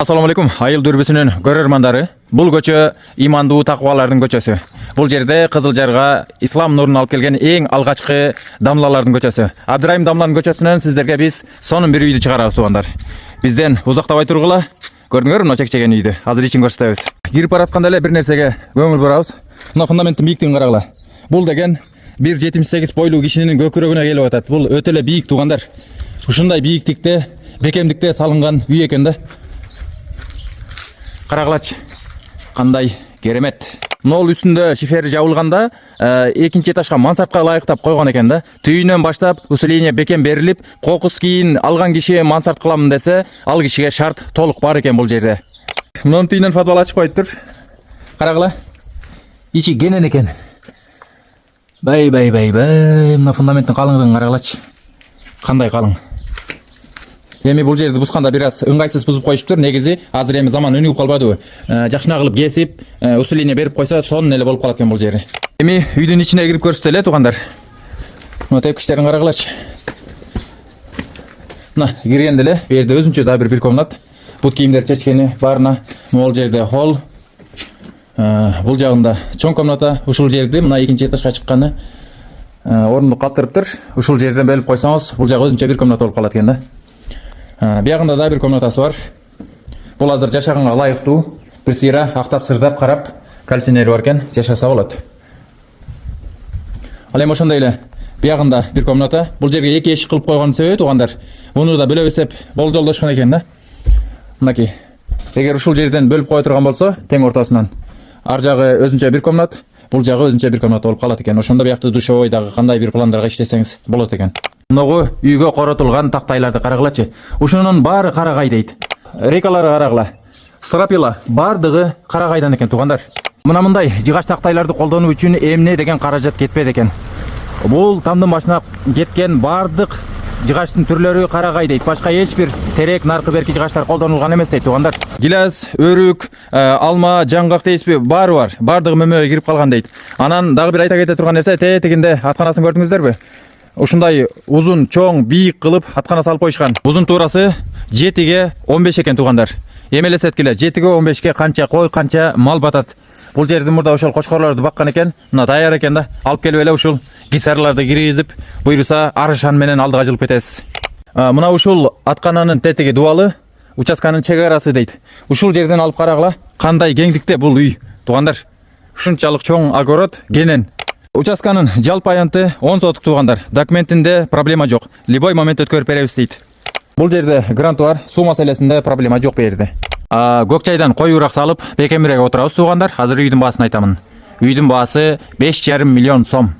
Assalamu alaikum, айыл дүрбүсүнүн көрөрмандары. Бул көчө имандуу такыбалардын көчөсү. Бул жерде Кызылжарга ислам нурун алып келген эң алгачкы дамлалардын көчөсү. Абдырайым дамланын көчөсүнөн сиздерге биз сонун бир үйдү чыгарабыз туугандар. Бизден узактабай тургула. Көрдүңөрбү мына чекчеген үйдү? Азыр ичин көрсөтөбүз. Кирип баратканда эле бир нерсеге көңүл бурабыз. Мына фундаменттин бийиктигин карагыла. Бул деген 1.78 бойлуу кишинин көкүрөгүнө келип атат. Бул өтө эле бийик туугандар. Ушундай бийиктикте, бекемдикте салынган үй экен да. Карагылачы, кандай керемет. Нол үстүндө шифер жабылганда, экинчи этажга мансартка ылайыктап койгон экен да. Түйүнөн баштап усиление бекем берилип, кокус кийин алган киши мансарт кыламын десе, ал кишиге шарт толук бар экен бул жерде. Мунун түйүнөн подвал ачып коюптур. Карагыла. Ичи кенен экен. Бай. Мына фундаменттин калыңдыгын карагылачы. Кандай калың. Эми бул жерди бусканда бир аз ыңгайсыз бузуп коюштур. Негизи азыр эми заман өнүгүп калбадыбы? Жакшына кылып кесип, усиление берип койсо, сонун эле болуп калат экен бул жери. Эми үйдүн ичине кирип көрсөтөлү туугандар. Мына тепкичтерин карагылачы. Мына киргенде эле бу жерде өзүнчө да бир комнат. Бут кийимдер чечкени барына. Бул жерде холл. Бул жагында чоң комната. Ушул жерди мына экинчи этажга чыкканы орунду калтырыптыр. Ушул жерден бөлүп койсоңуз, бул жак өзүнчө бир комната болуп калат экен да. Биягында да бир комнатасы бар. Бул азыр жашаганга ылайыктуу. Бир сыйра актап сырдап карап, кондиционери бар экен, жашаса болот. Ал эми ошондой эле биягында бир комната. Бул жерге эки эшик кылып койгон себеби туугандар, муну да бөлөп эсеп болжолдошкон экен да. Мынакей. Эгер ушул жерден бөлүп кое турган болсо, тең ортосунан ар жагы өзүнчө бир комнат, бул жагы өзүнчө бир комнат болуп калат экен. Ошондо биякты душевойдагы кандай бир пландарга иштесеңиз болот экен. Мынагу үйгө коротулган тактайларды карагылачы. Ушунун баары карагай дейт. Рейкалары карагыла. Стропила бардыгы карагайдан экен туугандар. Мына мындай жыгач тактайларды колдонуу үчүн эмне деген каражат кетпеди экен. Бул тамдын башына кеткен бардык жыгачтын түрлөрү карагай дейт. Башка эч бир терек, наркы берки жыгачтар колдонулган эмес дейт туугандар. Гилаз, өрүк, алма, жаңгак дейсизби, баары бар. Бардыгы мөмөгө кирип калган дейт. Анан дагы бир айта кете турган нерсе, тетигинде атканасын көрдүңүздөрбү? Ушундай узун, чоң, бийик кылып аткана салып коюшкан. Узун туурасы 7-ге 15 экен туугандар. Эмелесеткиле 7-ге 15-ке канча кой, канча мал батат. Бул жерди мурда ошол кочкорлорду баккан экен. Мына даяр экен да. Алып келип эле ушул гисарларды киргизип, буйруса арышан менен алдыга жылып кетесиз. Мына ушул аткананын тетиги дубалы, участканын чек арасы дейт. Ушул жерден алып карагыла, кандай кеңдикте бул үй туугандар. Ушунчалык чоң огород, кенен. Участканын жалпы аянты 10 сотук туугандар. Документинде проблема жок. Любой момент өткөрүп беребиз дейт. Бул жерде грант бар, суу маселесинде проблема жок бу жерде. Көк чайдан коюураак салып, бекемирээк отурабыз туугандар. Азыр үйдүн баасын айтамын. Үйдүн баасы 5,5 миллион сом.